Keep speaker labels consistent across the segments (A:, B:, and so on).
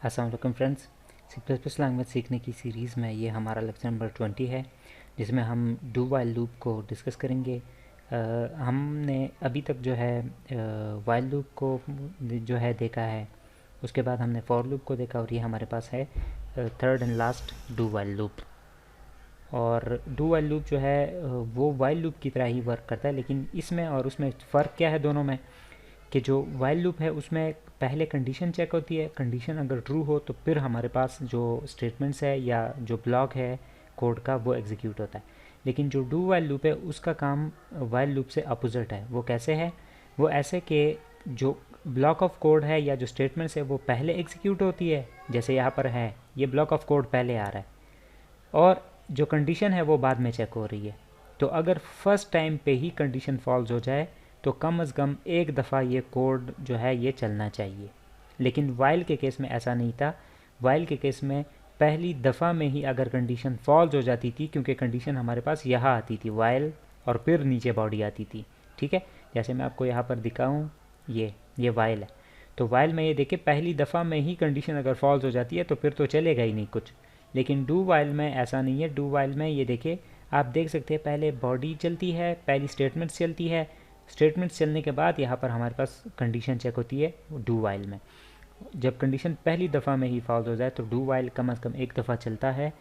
A: अस्सलाम वालेकुम friends. C plus plus language सीखने की सीरीज़ में ये हमारा लेक्चर नंबर 20 है, जिसमें हम डू वाइल लूप को डिस्कस करेंगे। हमने अभी तक जो है वाइल लूप को जो है देखा है, उसके बाद हमने फॉर लूप को देखा और ये हमारे पास है third and last do while loop. और डू वाइल लूप जो है वो वाइल लूप की तरह ही वर्क करता है, लेकिन इसमें और उसमें फ़र्क क्या है दोनों में, कि जो वाइल लूप है उसमें पहले कंडीशन चेक होती है। कंडीशन अगर ट्रू हो तो फिर हमारे पास जो स्टेटमेंट्स है या जो ब्लॉक है कोड का वो एग्जीक्यूट होता है। लेकिन जो डू वाइल लूप है उसका काम वाइल लूप से अपोजिट है। वो कैसे है? वो ऐसे कि जो ब्लॉक ऑफ कोड है या जो स्टेटमेंट्स है वो पहले एग्जीक्यूट होती है, जैसे यहाँ पर है ये ब्लॉक ऑफ कोड पहले आ रहा है, और जो कंडीशन है वो बाद में चेक हो रही है। तो अगर फर्स्ट टाइम पे ही कंडीशन फॉल्स हो जाए तो कम से कम एक दफ़ा ये कोड जो है ये चलना चाहिए। लेकिन वाइल के केस में ऐसा नहीं था। वाइल के केस में पहली दफ़ा में ही अगर कंडीशन फॉल्स हो जाती थी, क्योंकि कंडीशन हमारे पास यहाँ आती थी वाइल, और फिर नीचे बॉडी आती थी। ठीक है, जैसे मैं आपको यहाँ पर दिखाऊँ, ये वाइल है। तो वाइल में ये देखिए पहली दफ़ा में ही कंडीशन अगर फॉल्स हो जाती है तो फिर तो चलेगा ही नहीं कुछ। लेकिन डू वाइल में ऐसा नहीं है। डू वाइल में ये देखिए, आप देख सकते हैं पहले बॉडी चलती है, पहली स्टेटमेंट्स चलती है, स्टेटमेंट्स चलने के बाद यहाँ पर हमारे पास कंडीशन चेक होती है डू वाइल में। जब कंडीशन पहली दफ़ा में ही फॉल्स हो जाए तो डू वाइल कम से कम एक दफ़ा चलता है,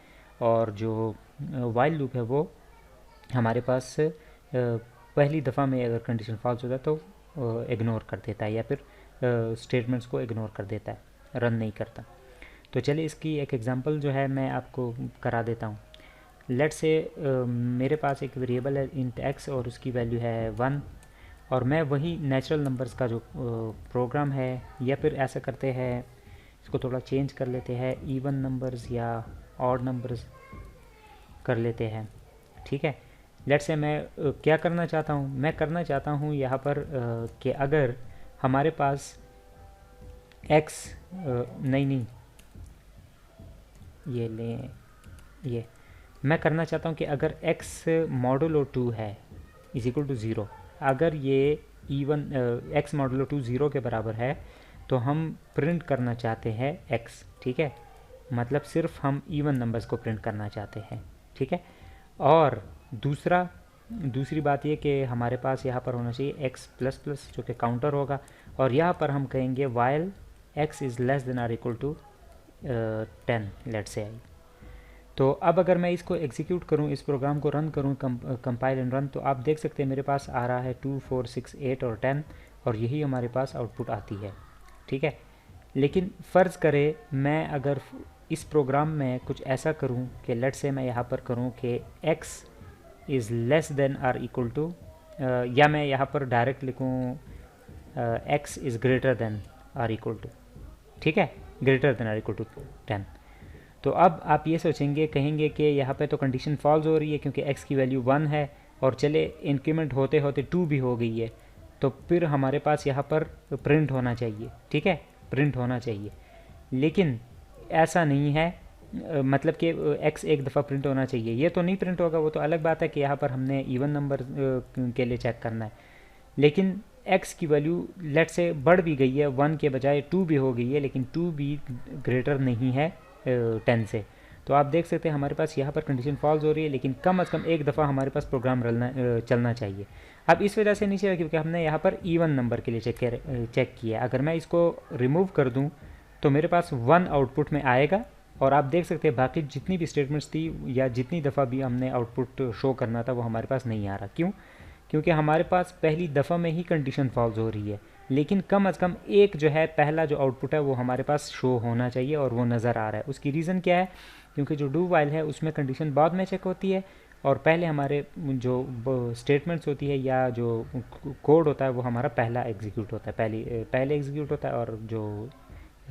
A: और जो वाइल लूप है वो हमारे पास पहली दफ़ा में अगर कंडीशन फॉल्स हो जाए तो इग्नोर कर देता है, या फिर स्टेटमेंट्स को इग्नोर कर देता है, रन नहीं करता। तो चलिए इसकी एक एग्जांपल जो है मैं आपको करा देता हूँ। लेट्स से मेरे पास एक वेरिएबल है इंट एक्स और उसकी वैल्यू है 1, और मैं वही नेचुरल नंबर्स का जो प्रोग्राम है, या फिर ऐसा करते हैं इसको थोड़ा चेंज कर लेते हैं, इवन नंबर्स या ऑड नंबर्स कर लेते हैं। ठीक है, लेट्स से मैं क्या करना चाहता हूँ, मैं करना चाहता हूँ यहाँ पर कि अगर हमारे पास x नहीं ये लें, ये मैं करना चाहता हूँ कि अगर x मॉडुलो 2 है इज इक्वल टू 0, अगर ये इवन x मॉडुलो 2 0 के बराबर है तो हम प्रिंट करना चाहते हैं x। ठीक है, मतलब सिर्फ हम इवन नंबर्स को प्रिंट करना चाहते हैं। ठीक है, और दूसरी बात ये कि हमारे पास यहाँ पर होना चाहिए x प्लस प्लस जो कि काउंटर होगा, और यहाँ पर हम कहेंगे while x is less than or equal to 10 let say I. तो अब अगर मैं इसको एग्जीक्यूट करूं, इस प्रोग्राम को रन करूं, कंपाइल एंड रन, तो आप देख सकते हैं मेरे पास आ रहा है 2 4 6 8 और 10, और यही हमारे पास आउटपुट आती है। ठीक है, लेकिन फ़र्ज़ करें मैं अगर इस प्रोग्राम में कुछ ऐसा करूं कि लेट से मैं यहाँ पर करूं कि x is less than or equal to, या मैं यहाँ पर डायरेक्ट लिखूँ x is greater than or equal to, ठीक है, greater than or equal to 10। तो अब आप ये सोचेंगे, कहेंगे कि यहाँ पे तो कंडीशन फॉल्स हो रही है क्योंकि x की वैल्यू 1 है, और चले इंक्रीमेंट होते होते 2 भी हो गई है, तो फिर हमारे पास यहाँ पर प्रिंट होना चाहिए। ठीक है, प्रिंट होना चाहिए, लेकिन ऐसा नहीं है। मतलब कि x एक दफ़ा प्रिंट होना चाहिए, ये तो नहीं प्रिंट होगा। वो तो अलग बात है कि यहाँ पर हमने इवन नंबर के लिए चेक करना है, लेकिन x की वैल्यू लेट से बढ़ भी गई है, 1 के बजाय 2 भी हो गई है, लेकिन 2 भी ग्रेटर नहीं है 10 से। तो आप देख सकते हैं हमारे पास यहाँ पर कंडीशन फॉल्स हो रही है, लेकिन कम से कम एक दफ़ा हमारे पास प्रोग्राम चलना चाहिए। अब इस वजह से नहीं चला क्योंकि हमने यहाँ पर इवन नंबर के लिए चेक किया। अगर मैं इसको रिमूव कर दूँ तो मेरे पास 1 आउटपुट में आएगा, और आप देख सकते हैं बाकी जितनी भी स्टेटमेंट्स थी या जितनी दफ़ा भी हमने आउटपुट शो करना था वो हमारे पास नहीं आ रहा। क्यों? क्योंकि हमारे पास पहली दफ़ा में ही कंडीशन फॉल्स हो रही है, लेकिन कम से कम एक जो है पहला जो आउटपुट है वो हमारे पास शो होना चाहिए, और वो नज़र आ रहा है। उसकी रीज़न क्या है? क्योंकि जो डू वाइल है उसमें कंडीशन बाद में चेक होती है, और पहले हमारे जो स्टेटमेंट्स होती है या जो कोड होता है वो हमारा पहला एग्जीक्यूट होता है, पहले एग्जीक्यूट होता है, और जो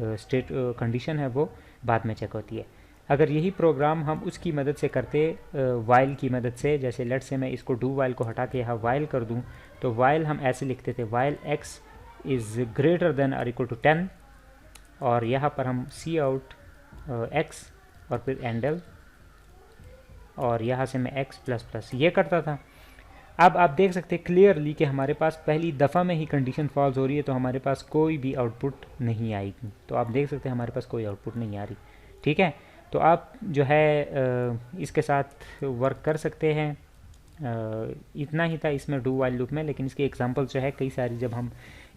A: स्टेट कंडीशन है वो बाद में चेक होती है। अगर यही प्रोग्राम हम उसकी मदद से करते, वाइल की मदद से, जैसे लेट से मैं इसको डू वाइल को हटा के यहाँ वाइल कर दूँ, तो वाइल हम ऐसे लिखते थे while x is greater than or equal to 10, और यहाँ पर हम सी आउट x और फिर एंडल, और यहाँ से मैं x प्लस प्लस ये करता था। अब आप देख सकते हैं क्लियरली कि हमारे पास पहली दफ़ा में ही कंडीशन फॉल्स हो रही है, तो हमारे पास कोई भी आउटपुट नहीं आएगी। तो आप देख सकते हैं हमारे पास कोई आउटपुट नहीं आ रही। ठीक है, तो आप जो है इसके साथ वर्क कर सकते हैं। इतना ही था इसमें डू वाइल लूप में, लेकिन इसकी एग्जांपल जो है कई सारी, जब हम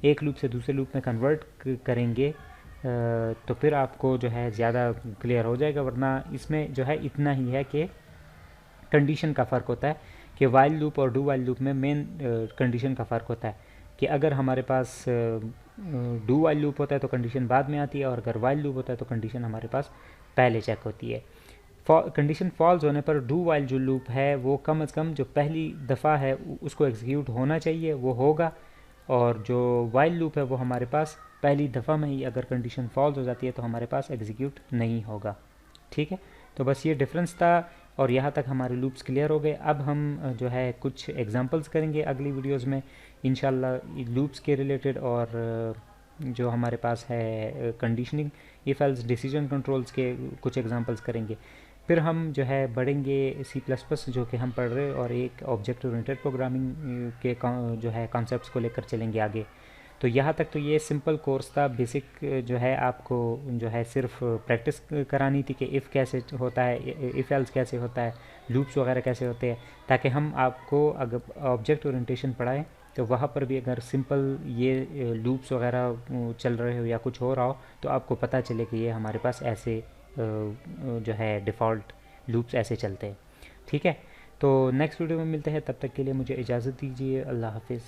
A: एक लूप से दूसरे लूप में कन्वर्ट करेंगे तो फिर आपको जो है ज़्यादा क्लियर हो जाएगा। वरना इसमें जो है इतना ही है कि कंडीशन का फ़र्क होता है कि वाइल लूप और डू वाइल लूप में मेन कंडीशन का फ़र्क होता है कि अगर हमारे पास डू वाइल लूप होता है तो कंडीशन बाद में आती है, और अगर वाइल लूप होता है तो कंडीशन हमारे पास पहले चेक होती है। कंडीशन फॉल्स होने पर डू वाइल जो लूप है वो कम से कम जो पहली दफ़ा है उसको एग्जीक्यूट होना चाहिए, वो होगा। और जो वाइल लूप है वो हमारे पास पहली दफ़ा में ही अगर कंडीशन फॉल्स हो जाती है तो हमारे पास एग्जीक्यूट नहीं होगा। ठीक है, तो बस ये डिफरेंस था, और यहाँ तक हमारे लूप्स क्लियर हो गए। अब हम जो है कुछ एग्जांपल्स करेंगे अगली वीडियोस में इंशाल्लाह लूप्स के रिलेटेड, और जो हमारे पास है conditioning if else decision controls के कुछ एग्जांपल्स करेंगे। फिर हम जो है बढ़ेंगे C++ जो कि हम पढ़ रहे हैं, और एक ऑब्जेक्ट ओरिएंटेड प्रोग्रामिंग के जो है कॉन्सेप्ट्स को लेकर चलेंगे आगे। तो यहाँ तक तो ये सिंपल कोर्स था, बेसिक जो है आपको जो है सिर्फ प्रैक्टिस करानी थी कि इफ़ कैसे होता है, इफ़ एल्स कैसे होता है, लूप्स वगैरह कैसे होते हैं, ताकि हम आपको अगर ऑब्जेक्ट ओरिएंटेशन पढ़ाएं तो वहाँ पर भी अगर सिंपल ये लूप्स वगैरह चल रहे हो या कुछ हो रहा हो तो आपको पता चले कि ये हमारे पास ऐसे जो है डिफ़ॉल्ट लूप्स ऐसे चलते हैं। ठीक है, तो नेक्स्ट वीडियो में मिलते हैं, तब तक के लिए मुझे इजाज़त दीजिए। अल्लाह हाफिज़।